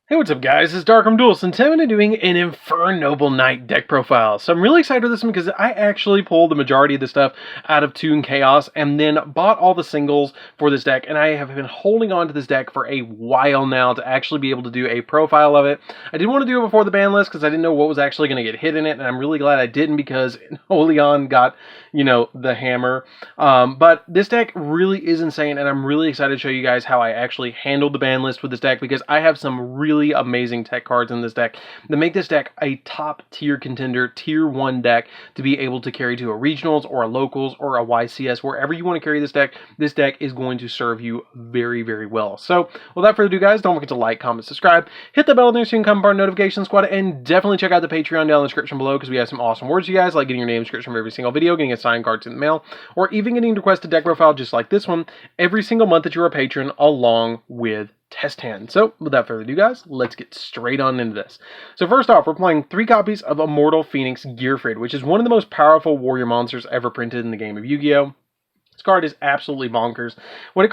Hey, what's up guys, it's DarkArmedDuelist, and today I'm doing an Infernoble Knight deck profile. So I'm really excited for this one because I actually pulled the majority of the stuff out of Toon Chaos and then bought all the singles for this deck, and I have been holding on to this deck for a while now to actually be able to do a profile of it. I didn't want to do it before the ban list because I didn't know what was actually going to get hit in it, and I'm really glad I didn't because Oleon got, the hammer. But this deck really is insane, and I'm really excited to show you guys how I actually handled the ban list with this deck because I have some really amazing tech cards in this deck that make this deck a top tier contender, tier 1 deck to be able to carry to a regionals or a locals or a YCS. Wherever you want to carry this deck is going to serve you very, very well. So without further ado guys, don't forget to like, comment, subscribe, hit the bell next so you can come part of the notification squad, and definitely check out the Patreon down in the description below because we have some awesome words you guys, like getting your name description for every single video, getting a signed card in the mail, or even getting requested deck profile just like this one every single month that you're a patron, along with test hand. So without further ado guys, let's get straight on into this. So first off, we're playing 3 copies of Immortal Phoenix Gearfried, which is one of the most powerful warrior monsters ever printed in the game of Yu-Gi-Oh! This card is absolutely bonkers. What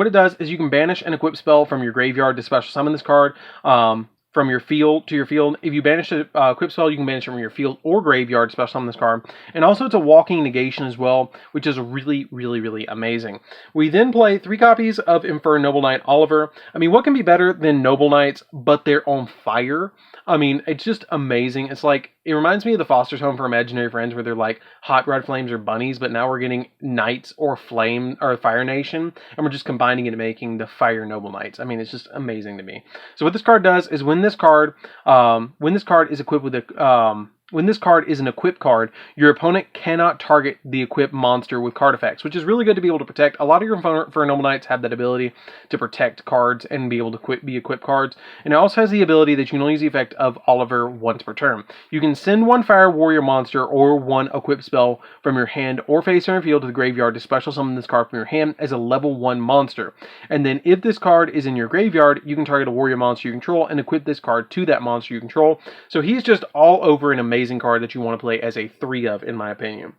it does is you can banish an equip spell from your graveyard to special summon this card from your field to your field. If you banish an equip spell, you can banish it from your field or graveyard to special summon this card. And also it's a walking negation as well, which is really, really, really amazing. We then play 3 copies of Infernoble Knight Oliver. I mean, what can be better than Noble Knights, but they're on fire? I mean, it's just amazing. It's like, it reminds me of the Foster's Home for Imaginary Friends where they're like hot red flames or bunnies, but now we're getting knights or flame or Fire Nation, and we're just combining it and making the Fire Noble Knights. I mean, it's just amazing to me. So what this card does is when this card is equipped with a when this card is an equipped card, your opponent cannot target the equipped monster with card effects, which is really good to be able to protect. A lot of your Infernoble Knights have that ability to protect cards and be able to be equipped cards. And it also has the ability that you can only use the effect of Oliver once per turn. You can send 1 Fire Warrior monster or 1 equipped spell from your hand or face center field to the graveyard to special summon this card from your hand as a level 1 monster. And then if this card is in your graveyard, you can target a warrior monster you control and equip this card to that monster you control. So he's just all over an amazing card that you want to play as a 3 of, in my opinion.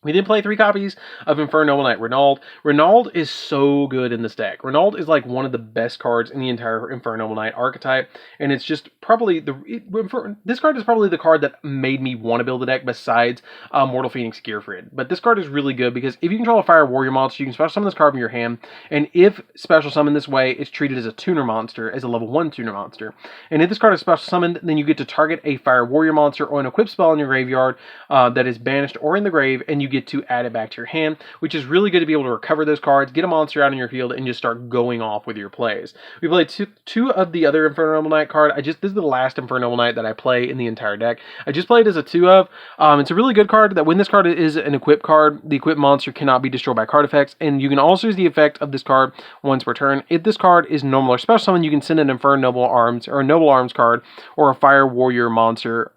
We did play 3 copies of Infernoble Knight Renauld. Renauld is so good in this deck. Renauld is like one of the best cards in the entire Infernoble Knight archetype, and it's just probably this card is probably the card that made me want to build the deck besides Mortal Phoenix Gearfried. But this card is really good because if you control a Fire Warrior monster, you can special summon this card from your hand, and if special summoned this way, it's treated as a tuner monster, as a level 1 tuner monster. And if this card is special summoned, then you get to target a Fire Warrior monster or an equipped spell in your graveyard that is banished or in the grave, and you get to add it back to your hand, which is really good to be able to recover those cards, get a monster out in your field, and just start going off with your plays. We played two of the other Infernoble Knight card. This is the last Infernoble Knight that I play in the entire deck. I just played as a 2 of. It's a really good card that when this card is an equipped card, the equipped monster cannot be destroyed by card effects, and you can also use the effect of this card once per turn. If this card is normal or special summon, you can send an Infernoble Arms or a Noble Arms card or a Fire Warrior monster,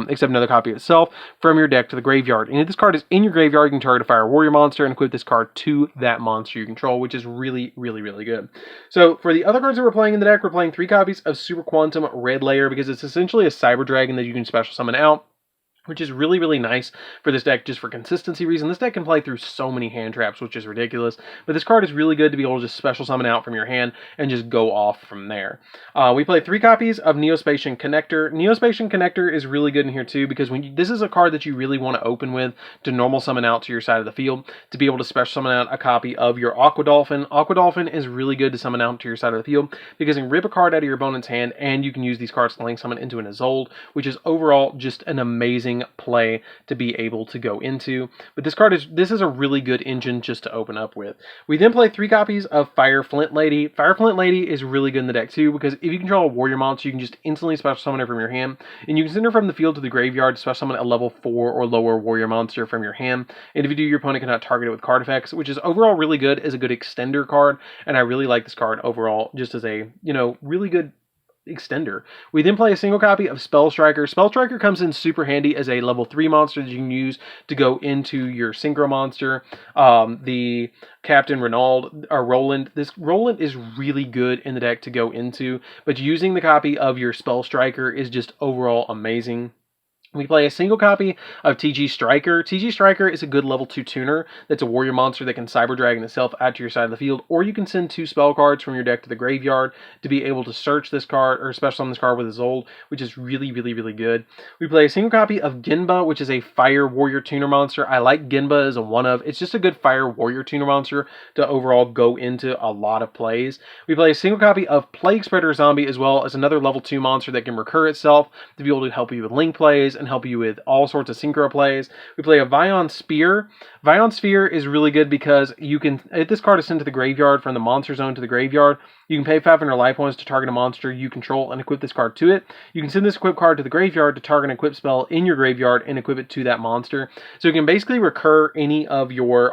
except another copy of itself, from your deck to the graveyard. And if this card is in your graveyard, you can target a Fire Warrior monster and equip this card to that monster you control, which is really, really, really good. So for the other cards that we're playing in the deck, we're playing 3 copies of Super Quantum Red Layer because it's essentially a Cyber Dragon that you can special summon out, which is really, really nice for this deck just for consistency reason. This deck can play through so many hand traps, which is ridiculous. But this card is really good to be able to just special summon out from your hand and just go off from there. We play 3 copies of Neospatian Connector. Neospatian Connector is really good in here too because this is a card that you really want to open with to normal summon out to your side of the field to be able to special summon out a copy of your Aqua Dolphin. Aqua Dolphin is really good to summon out to your side of the field because you can rip a card out of your opponent's hand and you can use these cards to link summon into an Isolde, which is overall just an amazing play to be able to go into. But this is a really good engine just to open up with. We then play 3 copies of Fire Flint Lady. Fire Flint Lady is really good in the deck too because if you control a warrior monster, you can just instantly special summon her from your hand, and you can send her from the field to the graveyard to special summon a level 4 or lower warrior monster from your hand. And if you do, your opponent cannot target it with card effects, which is overall really good as a good extender card, and I really like this card overall just as a, really good extender. We then play a single copy of Spell Striker. Spell Striker comes in super handy as a level 3 monster that you can use to go into your Synchro monster. The Captain Roland. This Roland is really good in the deck to go into, but using the copy of your Spell Striker is just overall amazing. We play a single copy of TG Striker. TG Striker is a good level 2 tuner that's a warrior monster that can Cyber Dragon itself out to your side of the field, or you can send 2 spell cards from your deck to the graveyard to be able to search this card, or special summon this card with his Zold, which is really, really, really good. We play a single copy of Genba, which is a fire warrior tuner monster. I like Genba as a one-of. It's just a good fire warrior tuner monster to overall go into a lot of plays. We play a single copy of Plague Spreader Zombie as well as another level 2 monster that can recur itself to be able to help you with link plays and help you with all sorts of synchro plays. We play a Vion Spear. Vion Spear is really good because you can, if this card is sent to the graveyard from the monster zone to the graveyard, you can pay 500 life points to target a monster you control and equip this card to it. You can send this equip card to the graveyard to target an equip spell in your graveyard and equip it to that monster. So you can basically recur any of your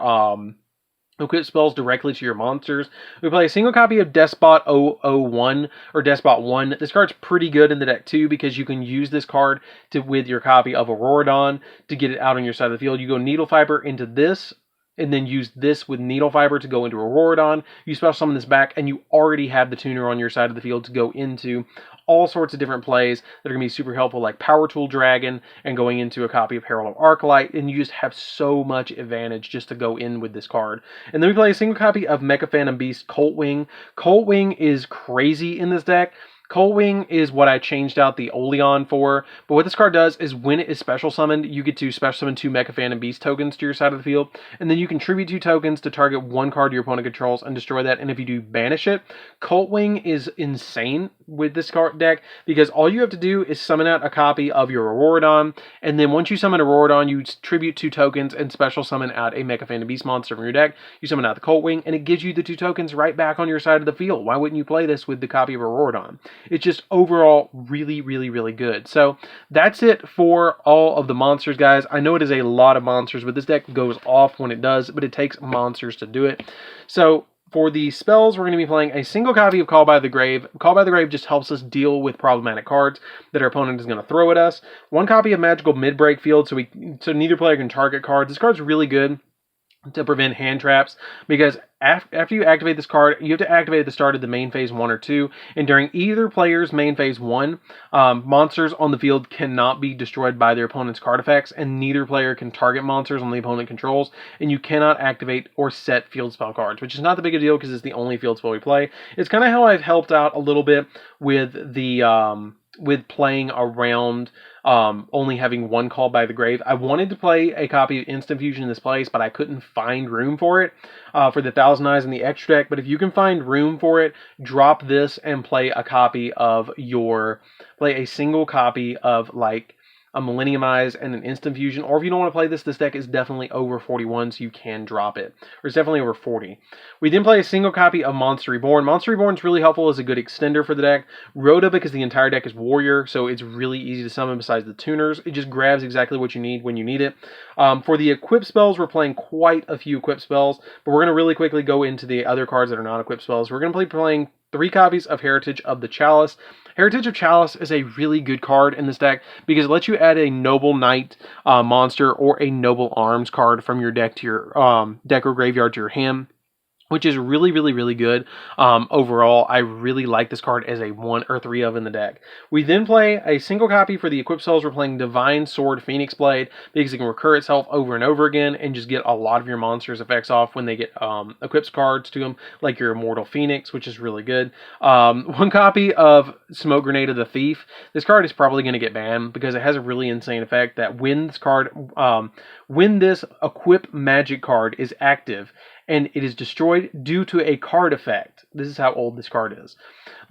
equip spells directly to your monsters. We play a single copy of Despot 001 or Despot 1. This card's pretty good in the deck too because you can use this card with your copy of Auroradon to get it out on your side of the field. You go Needle Fiber into this and then use this with Needle Fiber to go into Auroradon. You special summon this back and you already have the tuner on your side of the field to go into all sorts of different plays that are going to be super helpful, like Power Tool Dragon and going into a copy of Herald of Arclight, and you just have so much advantage just to go in with this card. And then we play a single copy of Mecha Phantom Beast Coltwing. Coltwing is crazy in this deck. Coltwing is what I changed out the Oleon for, but what this card does is when it is special summoned, you get to special summon 2 Mecha Phantom Beast tokens to your side of the field, and then you contribute 2 tokens to target 1 card your opponent controls and destroy that, and if you do banish it. Coltwing is insane with this card deck, because all you have to do is summon out a copy of your Auroradon, and then once you summon Auroradon, you tribute 2 tokens and special summon out a Mecha Phantom Beast monster from your deck. You summon out the Coltwing, and it gives you the 2 tokens right back on your side of the field. Why wouldn't you play this with the copy of Auroradon? It's just overall really, really, really good. So that's it for all of the monsters, guys. I know it is a lot of monsters, but this deck goes off when it does, but it takes monsters to do it. So for the spells, we're going to be playing a single copy of Call by the Grave. Call by the Grave just helps us deal with problematic cards that our opponent is going to throw at us. 1 copy of Magical Midbreak Field, so neither player can target cards. This card's really good to prevent hand traps, because after you activate this card, you have to activate at the start of the main phase 1 or 2, and during either player's main phase 1, monsters on the field cannot be destroyed by their opponent's card effects, and neither player can target monsters on the opponent controls, and you cannot activate or set field spell cards, which is not the big a deal because it's the only field spell we play. It's kind of how I've helped out a little bit with the with playing around only having 1 Call by the Grave. I wanted to play a copy of Instant Fusion in this place, but I couldn't find room for it for the Thousand Eyes and the extra deck. But if you can find room for it, drop this and play a copy of play a single copy of like a Millennium Eyes and an Instant Fusion. Or if you don't want to play this deck is definitely over 41, so you can drop it. Or it's definitely over 40. We then play a single copy of Monster Reborn. Monster Reborn is really helpful as a good extender for the deck. Rhoda, because the entire deck is Warrior, so it's really easy to summon besides the tuners. It just grabs exactly what you need when you need it. For the equip spells, we're playing quite a few equip spells, but we're going to really quickly go into the other cards that are not equip spells. We're going to be playing 3 copies of Heritage of the Chalice. Heritage of Chalice is a really good card in this deck because it lets you add a Noble Knight monster or a Noble Arms card from your deck to your deck or graveyard to your hand, which is really, really, really good. Overall, I really like this card as a 1 or 3 of in the deck. We then play a single copy for the equip spells. We're playing Divine Sword Phoenix Blade because it can recur itself over and over again and just get a lot of your monsters' effects off when they get equips cards to them, like your Immortal Phoenix, which is really good. 1 copy of Smoke Grenade of the Thief. This card is probably going to get banned because it has a really insane effect that when this equip magic card is active, and it is destroyed due to a card effect. This is how old this card is.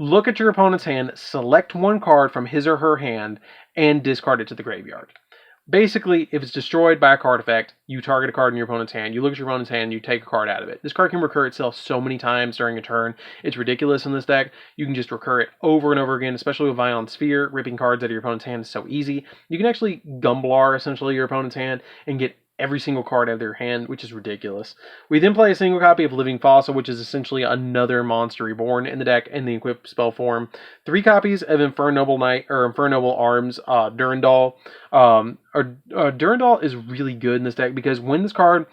Look at your opponent's hand, select 1 card from his or her hand, and discard it to the graveyard. Basically, if it's destroyed by a card effect, you target a card in your opponent's hand, you look at your opponent's hand, you take a card out of it. This card can recur itself so many times during a turn. It's ridiculous in this deck. You can just recur it over and over again, especially with Vion Sphere. Ripping cards out of your opponent's hand is so easy. You can actually Gumblar, essentially, your opponent's hand and get every single card out of their hand, which is ridiculous. We then play a single copy of Living Fossil, which is essentially another Monster Reborn in the deck in the equipped spell form. 3 copies of Infernoble Knight or Infernoble Arms Durandal. Durandal is really good in this deck because when this card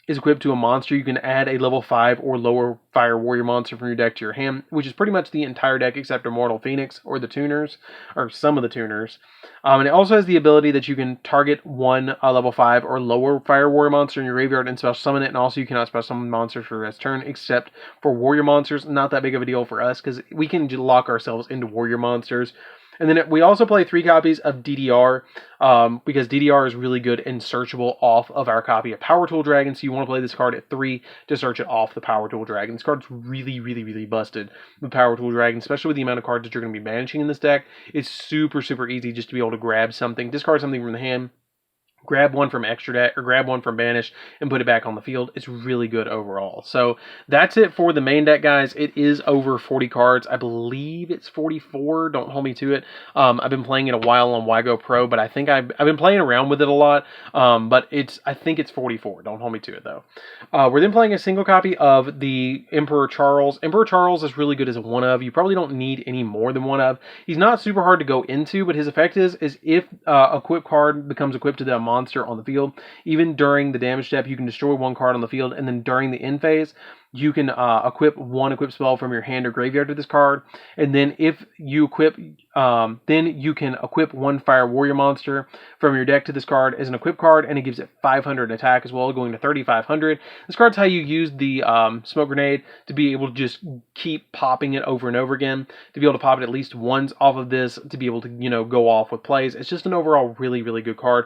is equipped to a monster, you can add a level 5 or lower fire warrior monster from your deck to your hand, which is pretty much the entire deck except Immortal Phoenix or the tuners, or some of the tuners. And it also has the ability that you can target one level 5 or lower fire warrior monster in your graveyard and special summon it, and also you cannot special summon monsters for the rest turn except for warrior monsters. Not that big of a deal for us because we can just lock ourselves into warrior monsters. And then we also play 3 copies of DDR, because DDR is really good and searchable off of our copy of Power Tool Dragon, so you want to play this card at 3 to search it off the Power Tool Dragon. This card's really, really, really busted with Power Tool Dragon, especially with the amount of cards that you're going to be banishing in this deck. It's super, super easy just to be able to grab something, discard something from the hand, grab one from extra deck, or grab one from banish, and put it back on the field. It's really good overall. So that's it for the main deck, guys. It is over 40 cards. I believe it's 44. Don't hold me to it. I've been playing it a while on Yugioh Pro, but I think I've been playing around with it a lot. But I think it's 44. Don't hold me to it, though. We're then playing a single copy of the Emperor Charles. Emperor Charles is really good as a one-of. You probably don't need any more than one-of. He's not super hard to go into, but his effect is if a equip card becomes equipped to the monster on the field, even during the damage step, you can destroy one card on the field, and then during the end phase, you can equip one equip spell from your hand or graveyard to this card, and then if you equip, then you can equip one fire warrior monster from your deck to this card as an equip card, and it gives it 500 attack as well, going to 3,500. This card's how you use the smoke grenade to be able to just keep popping it over and over again, to be able to pop it at least once off of this, to be able to, you know, go off with plays. It's just an overall really, really good card.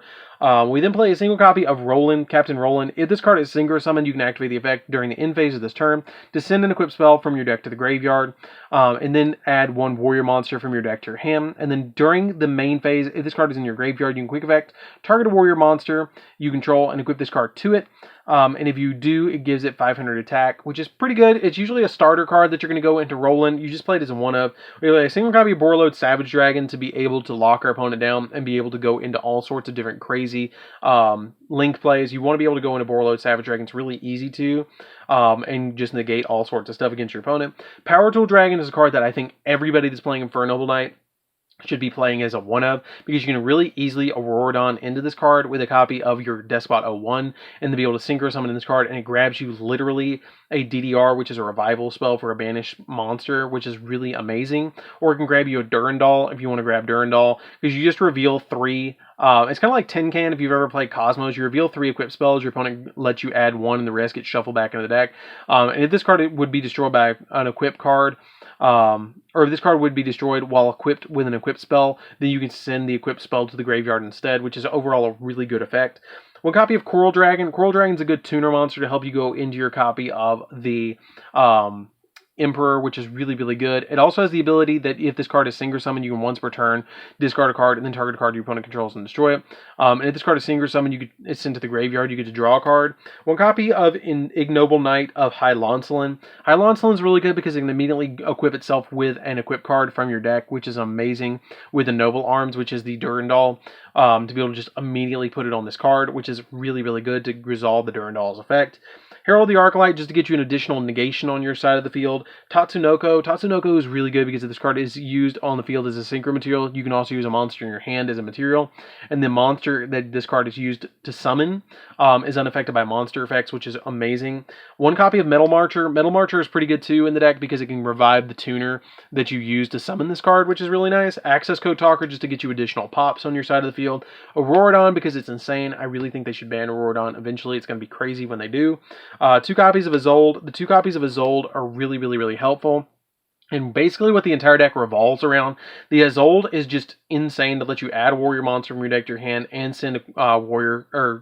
We then play a single copy of Roland, Captain Roland. If this card is synchro summoned, you can activate the effect during the end phase of this turn to send an equip spell from your deck to the graveyard, and then add one warrior monster from your deck to your hand. And then during the main phase, if this card is in your graveyard, you can quick effect, target a warrior monster you control, and equip this card to it. And if you do, it gives it 500 attack, which is pretty good. It's usually a starter card that you're going to go into Roland. You just play it as a one-of. We play a single copy of Borreload Savage Dragon to be able to lock our opponent down and be able to go into all sorts of different crazy link plays. You want to be able to go into Borreload Savage Dragon. It's really easy to, and just negate all sorts of stuff against your opponent. Power Tool Dragon is a card that I think everybody that's playing Infernoble Knight should be playing as a one-of, because you can really easily Auroradon into this card with a copy of your Despot 01, and to be able to synchro summon in this card, and it grabs you literally a DDR, which is a revival spell for a banished monster, which is really amazing. Or it can grab you a Durandal if you want to grab Durandal, because you just reveal 3. It's kind of like Tin Can if you've ever played Cosmos. You reveal 3 equipped spells, your opponent lets you add 1, and the rest gets shuffled back into the deck. And if this card would be destroyed by an equipped card, or if this card would be destroyed while equipped with an equipped spell, then you can send the equipped spell to the graveyard instead, which is overall a really good effect. One copy of Coral Dragon. Coral Dragon's a good tuner monster to help you go into your copy of the Emperor, which is really, really good. It also has the ability that if this card is synchro summoned, you can once per turn discard a card and then target a card your opponent controls and destroy it. And if this card is synchro summoned, it's sent to the graveyard. You get to draw a card. One copy of Ignoble Knight of High Loncelin. High Loncelin is really good because it can immediately equip itself with an equip card from your deck, which is amazing, with the Noble Arms, which is the Durandal, to be able to just immediately put it on this card, which is really, really good to resolve the Durandal's effect. Herald the Arclight, just to get you an additional negation on your side of the field. Tatsunoko. Tatsunoko is really good because if this card is used on the field as a synchro material, you can also use a monster in your hand as a material. And the monster that this card is used to summon is unaffected by monster effects, which is amazing. One copy of Metal Marcher. Metal Marcher is pretty good too in the deck because it can revive the tuner that you use to summon this card, which is really nice. Access Code Talker, just to get you additional pops on your side of the field. Auroradon, because it's insane. I really think they should ban Auroradon eventually. It's going to be crazy when they do. 2 copies of Isolde. The 2 copies of Isolde are really, really, really helpful. And basically what the entire deck revolves around, the Isolde is just insane to let you add a warrior monster from your deck to your hand and send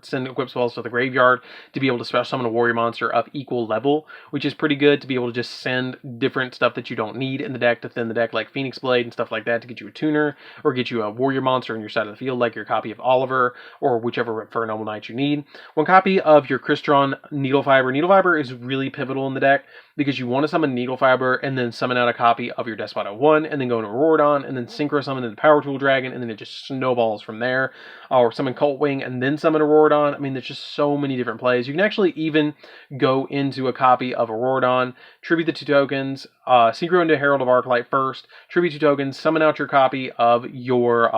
send equipped spells to the graveyard to be able to special summon a warrior monster of equal level, which is pretty good to be able to just send different stuff that you don't need in the deck to thin the deck, like Phoenix Blade and stuff like that, to get you a tuner or get you a warrior monster on your side of the field, like your copy of Oliver or whichever Infernoble Knight you need. One copy of your Crystron Needle Fiber. Needle Fiber is really pivotal in the deck because you want to summon Needle Fiber and then summon out a copy of your Despot 01 and then go into Auroradon and then synchro summon the Power Tool Dragon, and then it just snowballs from there. Or summon Cult Wing and then summon Auroradon. I mean, there's just so many different plays. You can actually even go into a copy of Auroradon, tribute the 2 tokens, Synchro into Herald of Arclight first, tribute 2 tokens, summon out your copy of your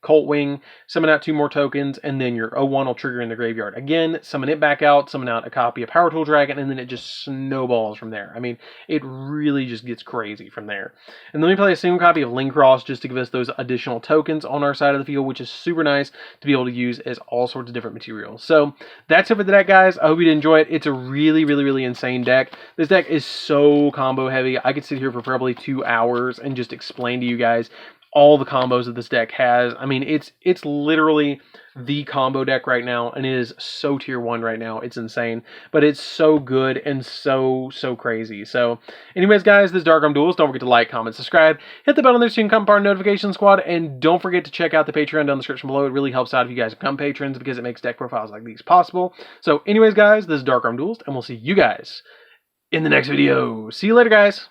Colt Wing, summon out 2 more tokens, and then your 0-1 will trigger in the graveyard. Again, summon it back out, summon out a copy of Power Tool Dragon, and then it just snowballs from there. I mean, it really just gets crazy from there. And then we play a single copy of Link Cross just to give us those additional tokens on our side of the field, which is super nice to be able to use as all sorts of different materials. So that's it for the deck, guys. I hope you did enjoy it. It's a really, really, really insane deck. This deck is so combo heavy. I could sit here for probably 2 hours and just explain to you guys all the combos that this deck has. I mean, it's literally the combo deck right now, and it is so tier 1 right now. It's insane, but it's so good and so crazy. So anyways, guys, this is DarkArmedDuelist. Don't forget to like, comment, subscribe, hit the bell on there so you can become part of the notification squad, and don't forget to check out the Patreon down in the description below. It really helps out if you guys become patrons because it makes deck profiles like these possible. So anyways, guys, this is DarkArmedDuelist, and we'll see you guys in the next video. See you later, guys.